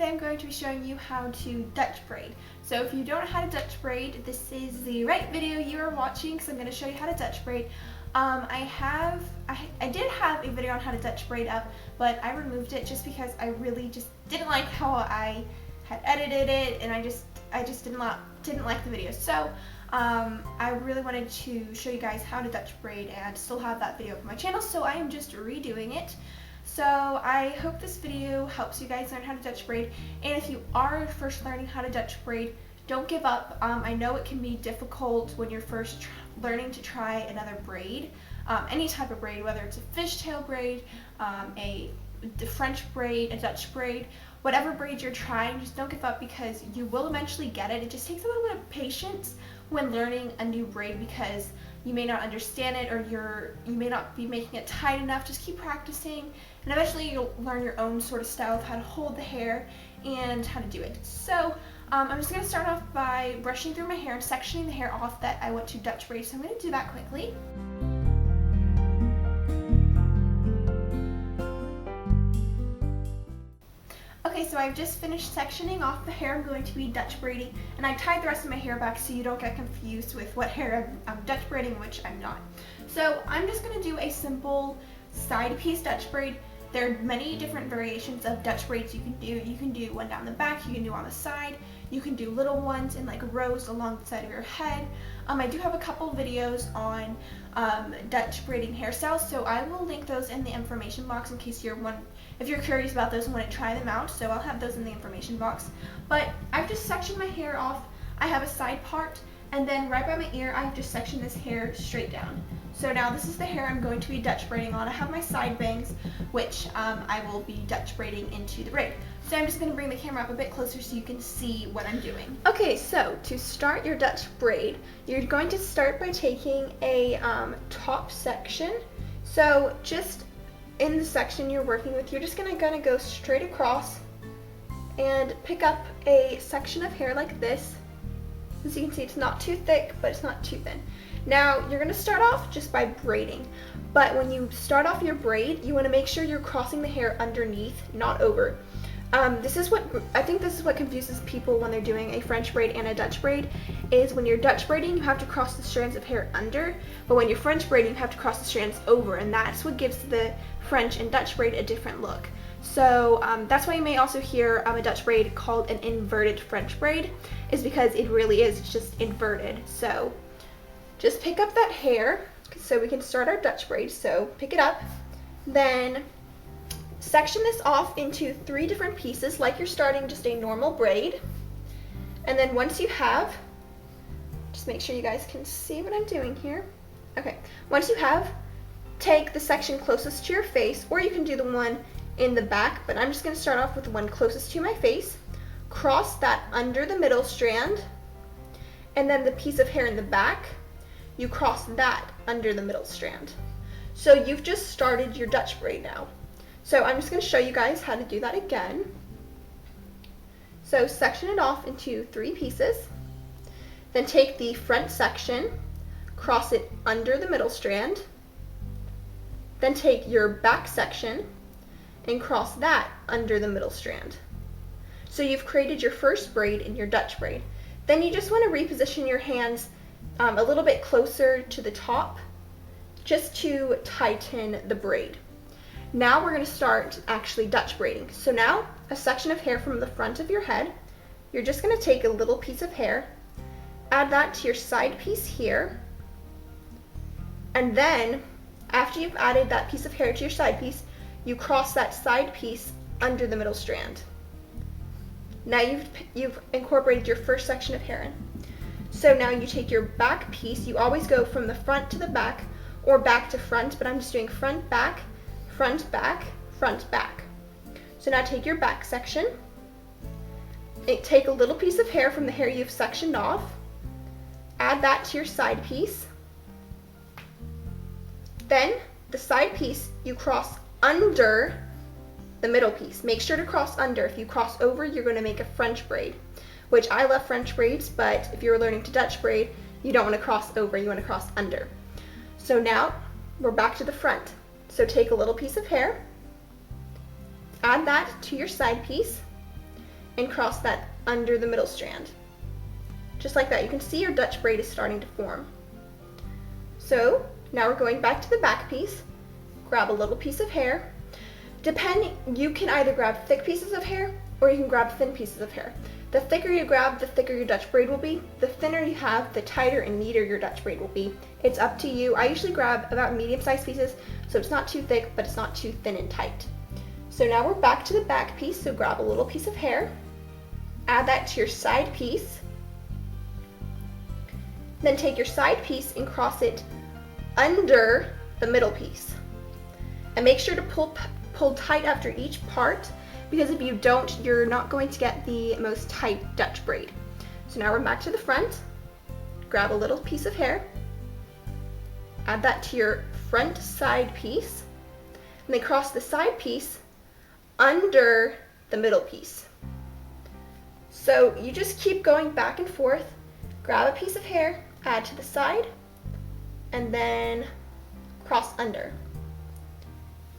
today I'm going to be showing you how to Dutch braid. So if you don't know how to Dutch braid, this is the right video you are watching, because I'm going to show you how to Dutch braid. I did have a video on how to Dutch braid up, but I removed it just because I really just didn't like how I had edited it, and I just didn't like the video. So I really wanted to show you guys how to Dutch braid and still have that video on my channel, so I am just redoing it. So I hope this video helps you guys learn how to Dutch braid, and if you are first learning how to Dutch braid, don't give up. I know it can be difficult when you're first learning to try another braid, any type of braid, whether it's a fishtail braid, the French braid, a Dutch braid, whatever braid you're trying, just don't give up, because you will eventually get it. It just takes a little bit of patience when learning a new braid, because you may not understand it, or you may not be making it tight enough. Just keep practicing, and eventually you'll learn your own sort of style of how to hold the hair and how to do it. So I'm just going to start off by brushing through my hair and sectioning the hair off that I want to Dutch braid, so I'm going to do that quickly. Okay, so I've just finished sectioning off the hair I'm going to be Dutch braiding, and I tied the rest of my hair back so you don't get confused with what hair I'm Dutch braiding, which I'm not. So I'm just going to do a simple side piece Dutch braid. There are many different variations of Dutch braids you can do. You can do one down the back, you can do on the side, you can do little ones in like rows along the side of your head. I do have a couple videos on Dutch braiding hairstyles, so I will link those in the information box in case if you're curious about those and want to try them out. So I'll have those in the information box. But I've just sectioned my hair off. I have a side part, and then right by my ear I've just sectioned this hair straight down. So now this is the hair I'm going to be Dutch braiding on. I have my side bangs, which I will be Dutch braiding into the braid. So I'm just going to bring the camera up a bit closer so you can see what I'm doing. Okay, so to start your Dutch braid, you're going to start by taking a top section. So just in the section you're working with, you're just going to go straight across and pick up a section of hair like this. As you can see, it's not too thick, but it's not too thin. Now, you're going to start off just by braiding, but when you start off your braid, you want to make sure you're crossing the hair underneath, not over. I think this is what confuses people when they're doing a French braid and a Dutch braid, is when you're Dutch braiding, you have to cross the strands of hair under, but when you're French braiding, you have to cross the strands over, and that's what gives the French and Dutch braid a different look. So that's why you may also hear a Dutch braid called an inverted French braid, is because it really is, it's just inverted. So just pick up that hair so we can start our Dutch braid. So pick it up, then section this off into 3 different pieces like you're starting just a normal braid. And then once you have, just make sure you guys can see what I'm doing here. Okay, once you have, take the section closest to your face, or you can do the one in the back, but I'm just going to start off with the one closest to my face. Cross that under the middle strand, and then the piece of hair in the back, you cross that under the middle strand. So you've just started your Dutch braid now. So I'm just going to show you guys how to do that again. So section it off into 3 pieces, then take the front section, cross it under the middle strand, then take your back section and cross that under the middle strand. So you've created your first braid in your Dutch braid. Then you just want to reposition your hands a little bit closer to the top, just to tighten the braid. Now we're going to start actually Dutch braiding. So now a section of hair from the front of your head, you're just going to take a little piece of hair, add that to your side piece here, and then after you've added that piece of hair to your side piece, you cross that side piece under the middle strand. Now you've incorporated your first section of hair in. So now you take your back piece, you always go from the front to the back, or back to front, but I'm just doing front, back, front, back, front, back. So now take your back section, take a little piece of hair from the hair you've sectioned off, add that to your side piece. Then the side piece you cross under the middle piece. Make sure to cross under. If you cross over, you're going to make a French braid, which I love French braids, but if you're learning to Dutch braid, you don't want to cross over, you want to cross under. So now we're back to the front. So take a little piece of hair, add that to your side piece, and cross that under the middle strand. Just like that. You can see your Dutch braid is starting to form. So now we're going back to the back piece. Grab a little piece of hair. You can either grab thick pieces of hair or you can grab thin pieces of hair. The thicker you grab, the thicker your Dutch braid will be. The thinner you have, the tighter and neater your Dutch braid will be. It's up to you. I usually grab about medium-sized pieces, so it's not too thick, but it's not too thin and tight. So now we're back to the back piece, so grab a little piece of hair, add that to your side piece, then take your side piece and cross it under the middle piece. And make sure to pull tight after each part, because if you don't, you're not going to get the most tight Dutch braid. So now we're back to the front. Grab a little piece of hair, add that to your front side piece, and then cross the side piece under the middle piece. So you just keep going back and forth. Grab a piece of hair, add to the side, and then cross under.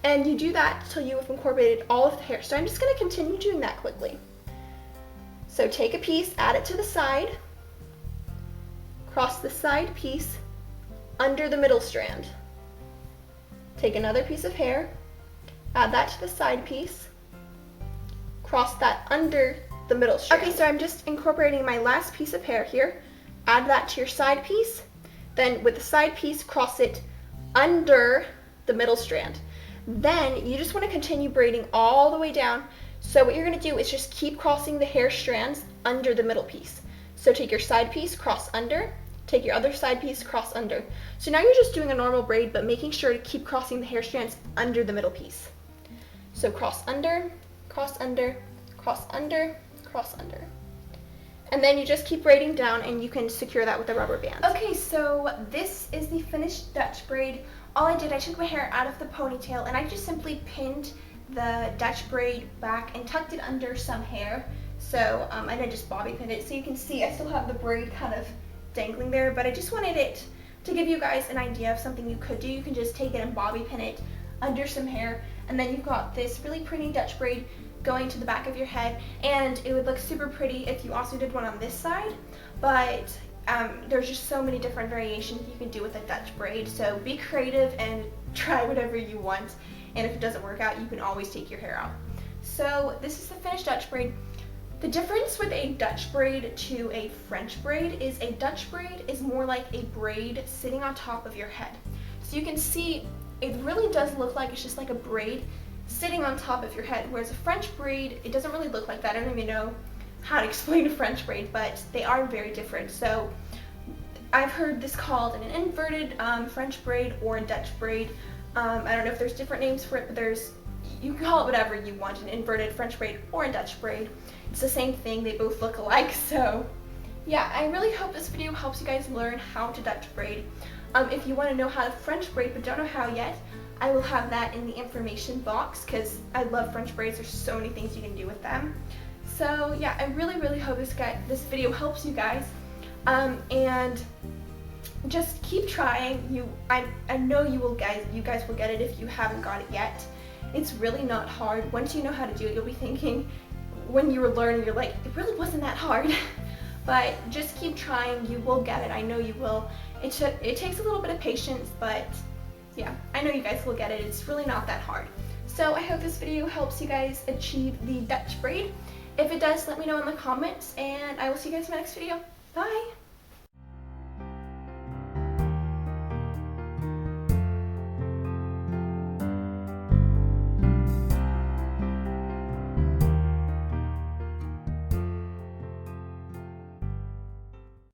And you do that until you have incorporated all of the hair. So I'm just going to continue doing that quickly. So take a piece, add it to the side, cross the side piece under the middle strand. Take another piece of hair, add that to the side piece, cross that under the middle strand. Okay, so I'm just incorporating my last piece of hair here. Add that to your side piece, then with the side piece, cross it under the middle strand. Then you just want to continue braiding all the way down. So what you're going to do is just keep crossing the hair strands under the middle piece. So take your side piece, cross under, take your other side piece, cross under. So now you're just doing a normal braid, but making sure to keep crossing the hair strands under the middle piece. So cross under, cross under, cross under, cross under. And then you just keep braiding down and you can secure that with a rubber band. Okay, so this is the finished Dutch braid. All I did, I took my hair out of the ponytail and I just simply pinned the Dutch braid back and tucked it under some hair. So, and I just bobby pinned it. So you can see I still have the braid kind of dangling there, but I just wanted it to give you guys an idea of something you could do. You can just take it and bobby pin it under some hair, and then you've got this really pretty Dutch braid going to the back of your head, and it would look super pretty if you also did one on this side, but there's just so many different variations you can do with a Dutch braid, so be creative and try whatever you want, and if it doesn't work out, you can always take your hair out. So this is the finished Dutch braid. The difference with a Dutch braid to a French braid is a Dutch braid is more like a braid sitting on top of your head. So you can see it really does look like it's just like a braid sitting on top of your head, whereas a French braid, it doesn't really look like that. I don't even know how to explain a French braid, but they are very different. So I've heard this called an inverted French braid or a Dutch braid. I don't know if there's different names for it, but you can call it whatever you want, an inverted French braid or a Dutch braid. It's the same thing, they both look alike. So yeah, I really hope this video helps you guys learn how to Dutch braid. If you want to know how to French braid but don't know how yet, I will have that in the information box because I love French braids. There's so many things you can do with them. So yeah, I really hope this video helps you guys. And just keep trying. I know you guys will get it if you haven't got it yet. It's really not hard. Once you know how to do it, you'll be thinking when you were learning, you're like, it really wasn't that hard. But just keep trying, you will get it. I know you will. It takes a little bit of patience, but yeah, I know you guys will get it. It's really not that hard. So I hope this video helps you guys achieve the Dutch braid. If it does, let me know in the comments, and I will see you guys in my next video. Bye!